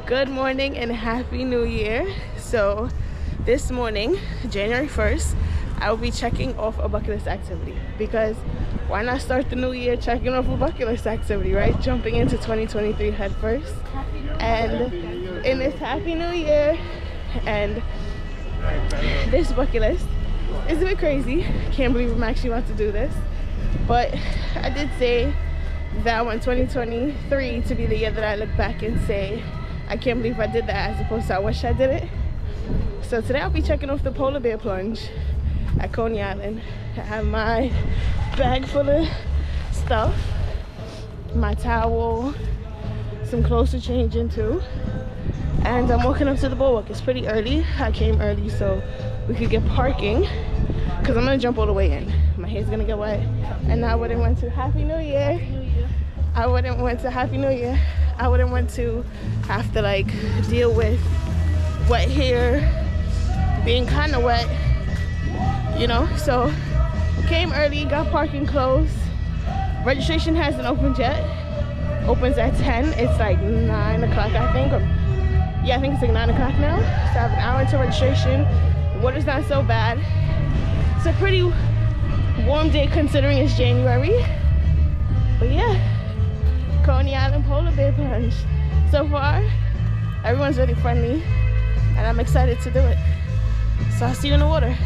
Good morning and happy new year. So this morning, January 1st, I will be checking off a bucket list activity, because why not start the new year checking off a bucket list activity, right? Jumping into 2023 head first. And in this happy new year, and this bucket list is a bit crazy. Can't believe I'm actually about to do this, but I did say that I want 2023 to be the year that I look back and say, I can't believe I did that, as opposed to I wish I did it. So today I'll be checking off the polar bear plunge at Coney Island. I have my bag full of stuff, my towel, some clothes to change into, and I'm walking up to the boardwalk. It's pretty early. I came early so we could get parking, because I'm gonna jump all the way in. My hair's gonna get wet, and I wouldn't want to. Happy New Year. I wouldn't want to. Happy New Year. I wouldn't want to have to like deal with wet hair, being kind of wet, you know. So came early, got parking closed. Registration hasn't opened yet. Opens at 10. It's like 9 o'clock, I think. Yeah, I think it's like 9 o'clock now. So I have an hour until registration. The water's not so bad. It's a pretty warm day considering it's January. But yeah, Coney Island polar bear plunge. So far, everyone's really friendly, and I'm excited to do it. So I'll see you in the water.